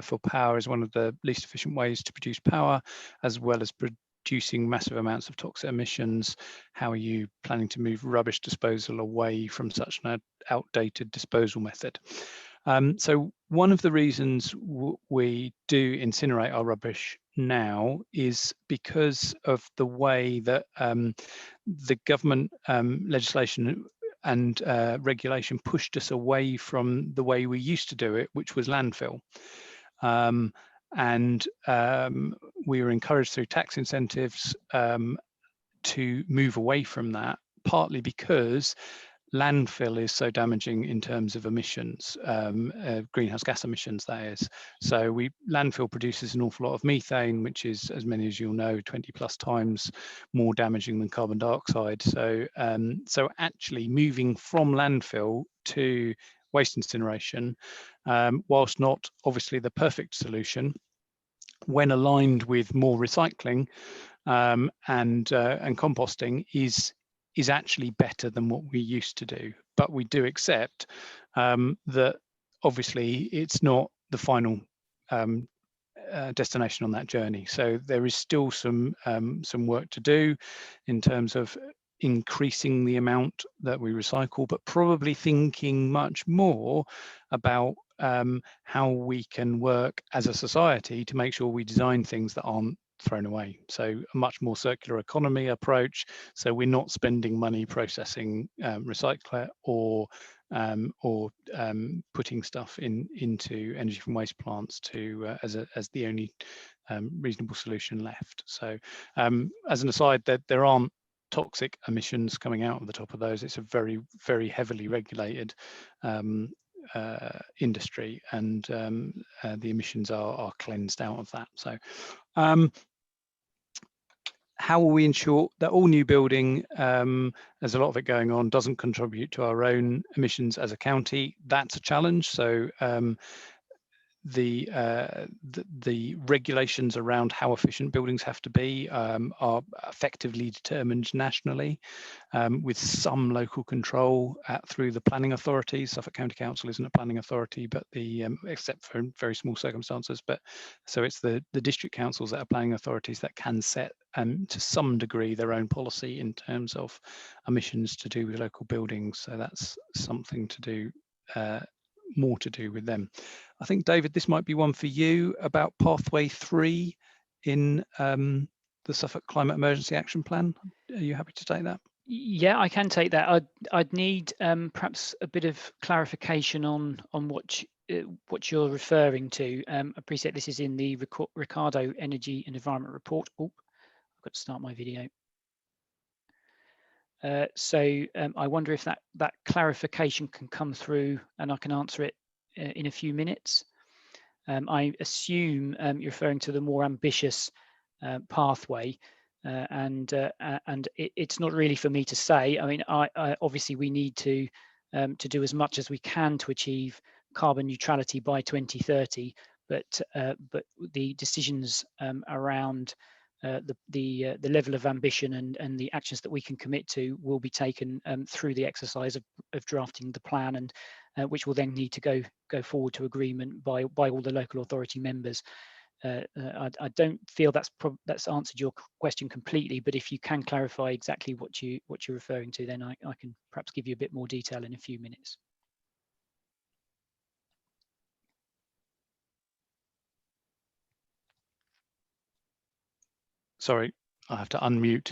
for power is one of the least efficient ways to produce power, as well as producing massive amounts of toxic emissions. How are you planning to move rubbish disposal away from such an outdated disposal method? So one of the reasons we do incinerate our rubbish now is because of the way that the government legislation and regulation pushed us away from the way we used to do it, which was landfill. And we were encouraged through tax incentives to move away from that, partly because landfill is so damaging in terms of emissions, greenhouse gas emissions, that is. So landfill produces an awful lot of methane, which is, as many as you'll know, 20 plus times more damaging than carbon dioxide. So so actually moving from landfill to waste incineration, whilst not obviously the perfect solution, when aligned with more recycling and composting, is actually better than what we used to do. But we do accept that obviously it's not the final destination on that journey. So there is still some work to do in terms of increasing the amount that we recycle, but probably thinking much more about how we can work as a society to make sure we design things that aren't thrown away. So a much more circular economy approach. So we're not spending money processing recycler or putting stuff into energy from waste plants as the only reasonable solution left. So as an aside, there aren't toxic emissions coming out of the top of those. It's a very, very heavily regulated industry, and the emissions are cleansed out of that. So how will we ensure that all new building, there's a lot of it going on, doesn't contribute to our own emissions as a county? That's a challenge. So the regulations around how efficient buildings have to be are effectively determined nationally, with some local control through the planning authorities. Suffolk County Council isn't a planning authority, but except for very small circumstances. But so it's the district councils that are planning authorities that can set to some degree their own policy in terms of emissions to do with local buildings. So that's something to do. More to do with them. I think, David, this might be one for you about pathway 3 in the Suffolk Climate Emergency Action Plan. Are you happy to take that? Yeah, I can take that. I'd need perhaps a bit of clarification on what you're referring to. I appreciate this is in the Ricardo Energy and Environment Report. Oh, I've got to start my video. So I wonder if that clarification can come through and I can answer it in a few minutes. I assume you're referring to the more ambitious pathway, and it's not really for me to say. I mean, I obviously we need to do as much as we can to achieve carbon neutrality by 2030, but the decisions around the level of ambition and the actions that we can commit to will be taken through the exercise of drafting the plan, and which will then need to go forward to agreement by all the local authority members. I don't feel that's answered your question completely, but if you can clarify exactly what you're referring to, then I can perhaps give you a bit more detail in a few minutes. Sorry, I have to unmute.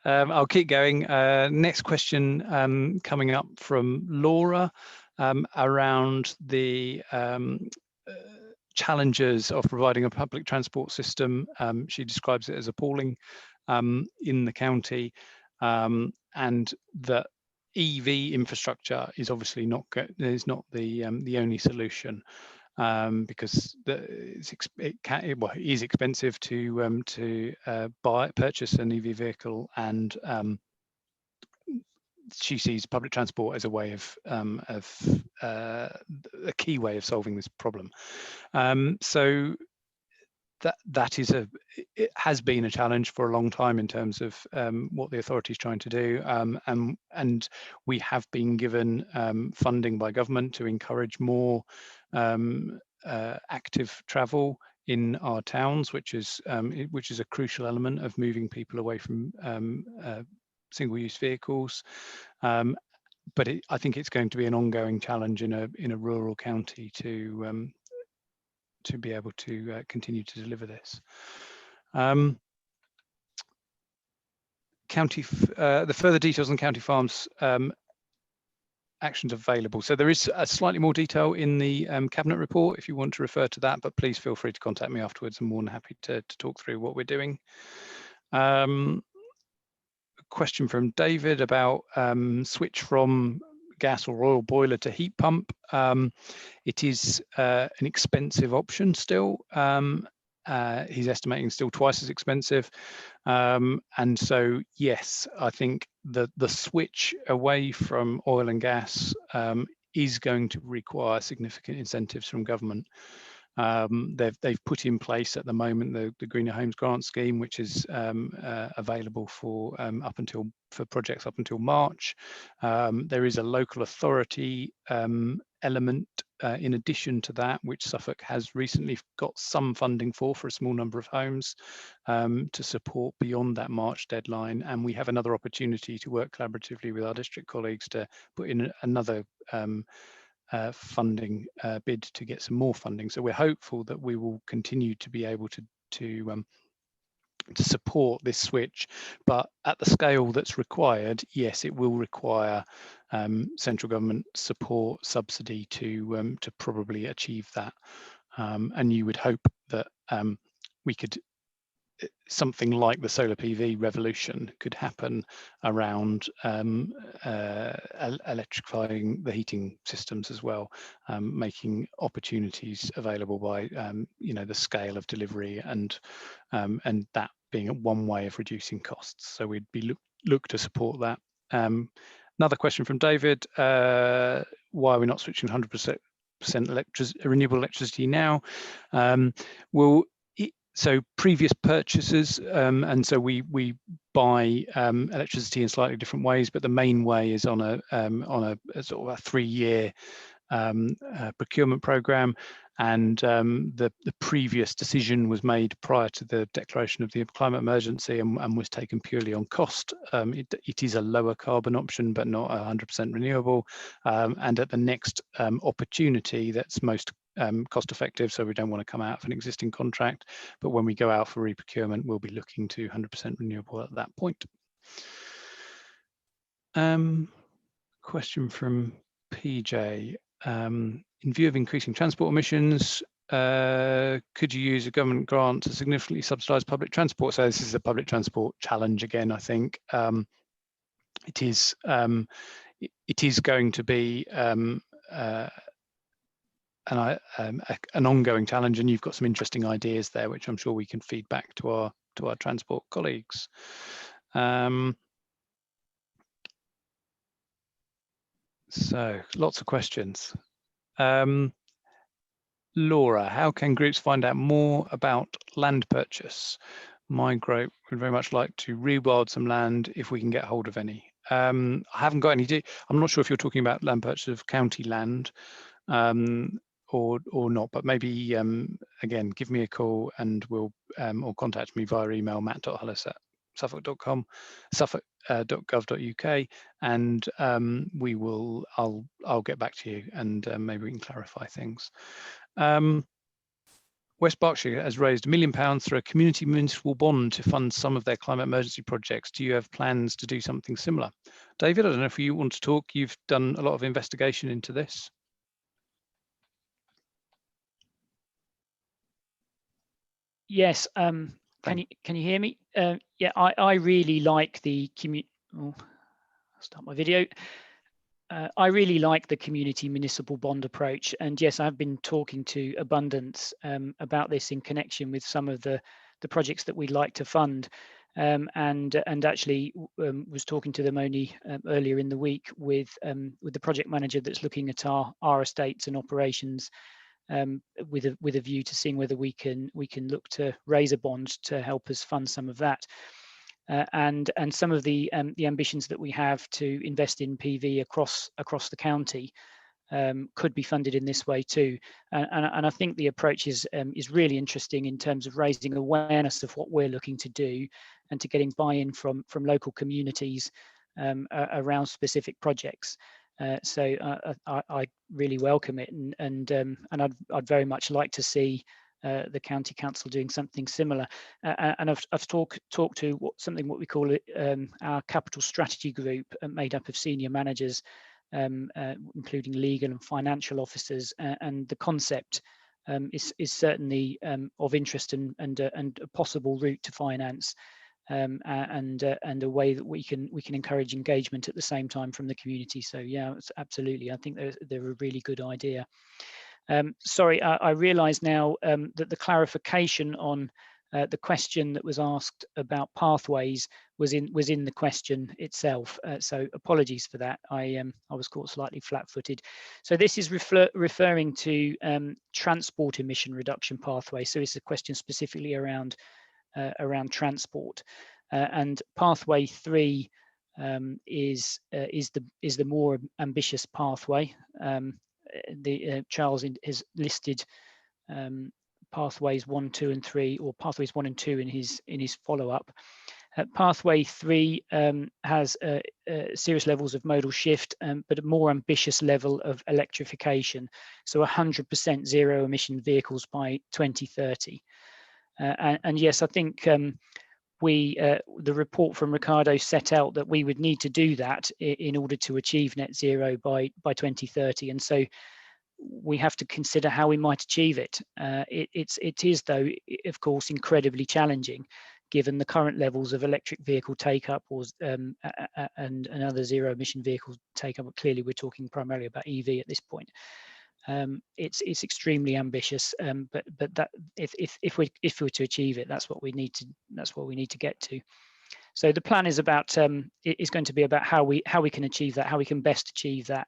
I'll keep going. Next question coming up from Laura around the challenges of providing a public transport system. She describes it as appalling in the county, and that EV infrastructure is obviously not the only solution. Because it is expensive to purchase an EV vehicle, and she sees public transport as a way of a key way of solving this problem. So it has been a challenge for a long time in terms of what the authority is trying to do, and we have been given funding by government to encourage more active travel in our towns, which is a crucial element of moving people away from single-use vehicles. But I think it's going to be an ongoing challenge in a rural county to be able to continue to deliver this. The further details on County Farms actions available. So there is a slightly more detail in the Cabinet report if you want to refer to that, but please feel free to contact me afterwards. I'm more than happy to talk through what we're doing. A question from David about switch from gas or oil boiler to heat pump. It is an expensive option still. He's estimating still twice as expensive. And so, yes, I think the switch away from oil and gas is going to require significant incentives from government. They've put in place at the moment the Greener Homes Grant Scheme, which is available for projects up until March. There is a local authority element in addition to that, which Suffolk has recently got some funding for a small number of homes to support beyond that March deadline. And we have another opportunity to work collaboratively with our district colleagues to put in another funding bid to get some more funding. So we're hopeful that we will continue to be able to support this switch, but at the scale that's required, yes, it will require central government support, subsidy to probably achieve that. And you would hope that we could something like the solar PV revolution could happen around electrifying the heating systems as well, making opportunities available by the scale of delivery and that being one way of reducing costs. So we'd be look to support that. Another question from David: why are we not switching 100% renewable electricity now? So previous purchases, and so we buy electricity in slightly different ways, but the main way is on a sort of a 3-year procurement program, and the previous decision was made prior to the declaration of the climate emergency and was taken purely on cost. It is a lower carbon option, but not 100% renewable, and at the next opportunity that's most cost effective, so we don't want to come out of an existing contract, but when we go out for reprocurement, we'll be looking to 100% renewable at that point. Question from PJ: in view of increasing transport emissions, could you use a government grant to significantly subsidise public transport? So this is a public transport challenge again, I think. It is going to be an ongoing challenge, and you've got some interesting ideas there, which I'm sure we can feed back to our transport colleagues. So lots of questions. Laura: how can groups find out more about land purchase? My group would very much like to rewild some land if we can get hold of any. I haven't got any. I'm not sure if you're talking about land purchase of county land or not, but maybe again, give me a call and we'll or contact me via email, matt.hullis@suffolk.com, suffolk.gov.uk, and I'll get back to you and maybe we can clarify things. West Berkshire has raised £1 million through a community municipal bond to fund some of their climate emergency projects. Do you have plans to do something similar? David, I don't know if you want to talk. You've done a lot of investigation into this. Yes. Can you hear me? Yeah, I really like the community. Oh, I'll start my video. I really like the community municipal bond approach, and yes, I've been talking to Abundance about this in connection with some of the projects that we'd like to fund, and actually was talking to them only earlier in the week with the project manager that's looking at our estates and operations, with a view to seeing whether we can look to raise a bond to help us fund some of that. And some of the ambitions that we have to invest in PV across the county could be funded in this way too. And I think the approach is really interesting in terms of raising awareness of what we're looking to do and to getting buy-in from local communities around specific projects. So I really welcome it, and I'd very much like to see the county council doing something similar, and I've talked to what we call our capital strategy group, made up of senior managers, including legal and financial officers, and the concept is certainly of interest and a possible route to finance, and a way that we can encourage engagement at the same time from the community. So yeah, absolutely, I think they're a really good idea. Sorry, I realise now that the clarification on the question that was asked about pathways was in the question itself. So apologies for that. I was caught slightly flat-footed. So this is referring to transport emission reduction pathways. So it's a question specifically around transport, and pathway 3 is the more ambitious pathway. Charles has listed pathways 1, 2, and 3, or pathways 1 and 2 in his follow-up. Pathway 3 has serious levels of modal shift, but a more ambitious level of electrification. So 100% zero emission vehicles by 2030. And yes, I think the report from Ricardo set out that we would need to do that in order to achieve net zero by 2030. And so we have to consider how we might achieve it. It is, though, of course, incredibly challenging, given the current levels of electric vehicle take-up and other zero-emission vehicle take-up. Clearly, we're talking primarily about EV at this point. It's extremely ambitious, but that if we're to achieve it, that's what we need to get to. So the plan is going to be about how we can achieve that, how we can best achieve that,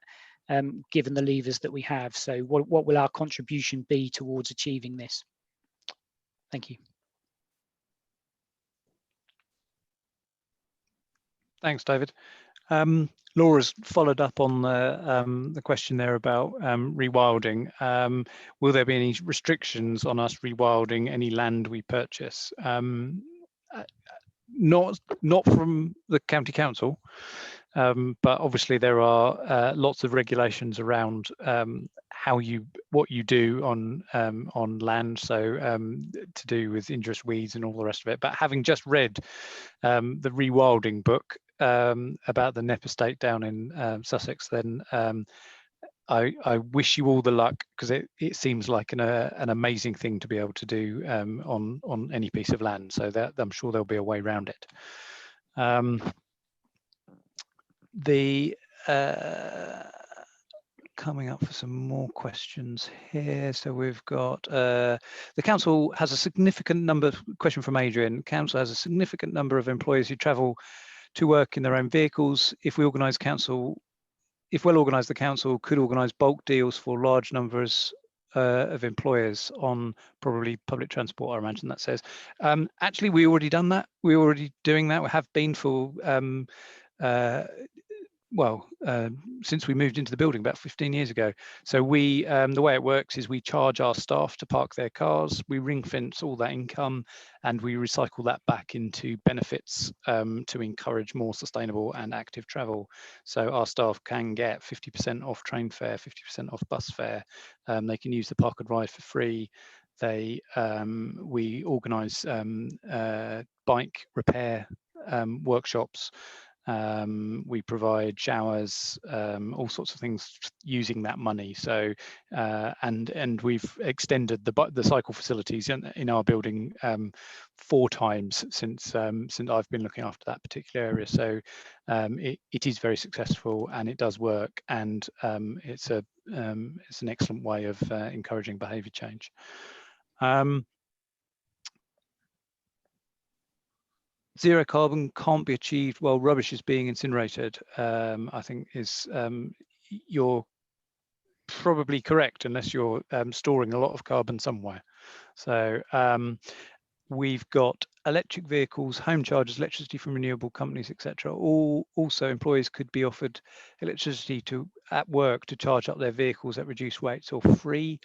given the levers that we have. So what will our contribution be towards achieving this? Thank you. Thanks, David. Laura's followed up on the question there about rewilding. Will there be any restrictions on us rewilding any land we purchase? Not from the county council, but obviously there are lots of regulations around what you do on land, so to do with injurious weeds and all the rest of it. But having just read the rewilding book about the Knepp estate down in Sussex, then I wish you all the luck, because it seems like an amazing thing to be able to do on any piece of land. So that I'm sure there'll be a way around it. Coming up for some more questions here. So we've got the council has a significant number. Question from Adrian. Council has a significant number of employees who travel to work in their own vehicles. If well organised, the council could organise bulk deals for large numbers of employers on probably public transport, I imagine that says. Actually, we already done that. We're already doing that. We have been for since we moved into the building about 15 years ago. So we, the way it works is we charge our staff to park their cars, we ring fence all that income, and we recycle that back into benefits to encourage more sustainable and active travel. So our staff can get 50% off train fare, 50% off bus fare. They can use the park and ride for free. We organise bike repair workshops. We provide showers, all sorts of things using that money. So and we've extended the cycle facilities in our building 4 times since I've been looking after that particular area. So it is very successful and it does work, and it's an excellent way of encouraging behaviour change. Zero carbon can't be achieved while rubbish is being incinerated, I think is, you're probably correct, unless you're storing a lot of carbon somewhere. So we've got electric vehicles, home chargers, electricity from renewable companies, etc. Also, employees could be offered electricity at work to charge up their vehicles at reduced rates or free.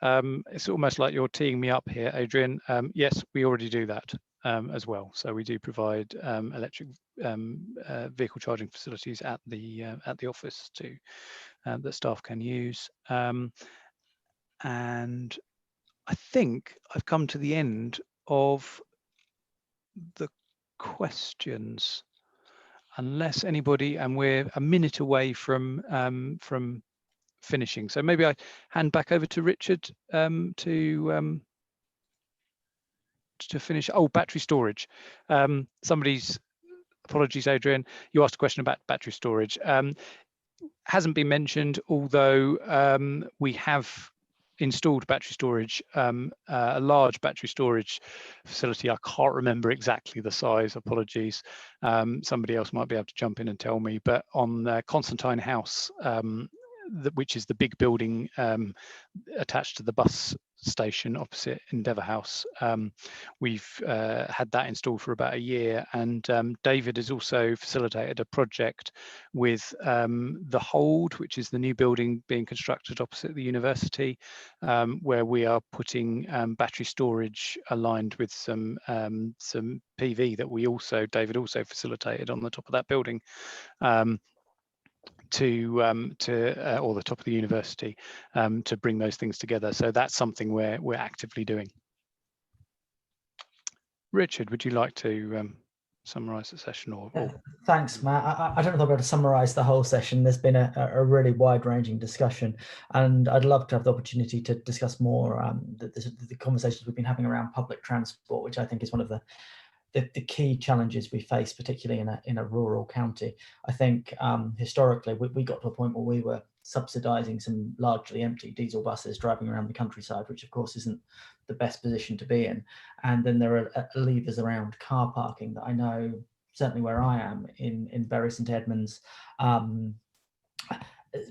It's almost like you're teeing me up here, Adrian. Yes, we already do that. As well, so we do provide electric vehicle charging facilities at the office too, that staff can use. And I think I've come to the end of the questions, unless anybody, and we're a minute away from finishing. So maybe I hand back over to Richard to finish. Oh, battery storage. Apologies, Adrian, you asked a question about battery storage. Hasn't been mentioned, although we have installed battery storage, a large battery storage facility. I can't remember exactly the size, apologies. Somebody else might be able to jump in and tell me, but on Constantine House, which is the big building attached to the bus station opposite Endeavour House. We've had that installed for about a year, and David has also facilitated a project with the Hold, which is the new building being constructed opposite the university, where we are putting battery storage aligned with some PV that David also facilitated on the top of that building. Or the top of the university, to bring those things together. So that's something we're actively doing. Richard, would you like to summarise the session? Or Thanks, Matt. I don't know if I'll be able to summarise the whole session. There's been a really wide-ranging discussion, and I'd love to have the opportunity to discuss more the conversations we've been having around public transport, which I think is one of the key challenges we face, particularly in a rural county. I think historically we got to a point where we were subsidising some largely empty diesel buses driving around the countryside, which of course isn't the best position to be in. And then there are levers around car parking that I know, certainly where I am in Bury St Edmunds,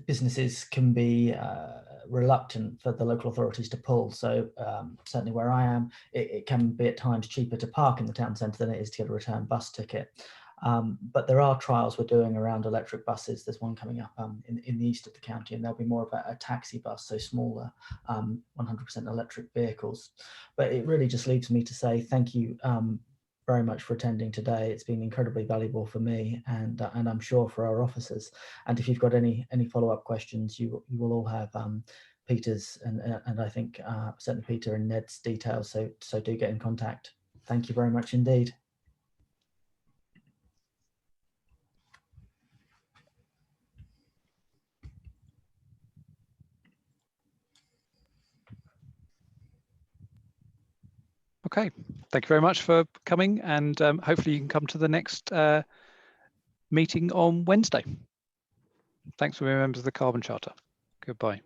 businesses can be reluctant for the local authorities to pull. So certainly where I am, it can be at times cheaper to park in the town centre than it is to get a return bus ticket. But there are trials we're doing around electric buses. There's one coming up in the east of the county, and there'll be more of a taxi bus, so smaller 100% electric vehicles. But it really just leaves me to say thank you very much for attending today. It's been incredibly valuable for me, and I'm sure for our officers. And if you've got any follow-up questions, you will all have Peter's and I think certainly Peter and Ned's details. So do get in contact. Thank you very much indeed. okay, thank you very much for coming, and hopefully you can come to the next meeting on Wednesday. Thanks for being members of the Carbon Charter. Goodbye.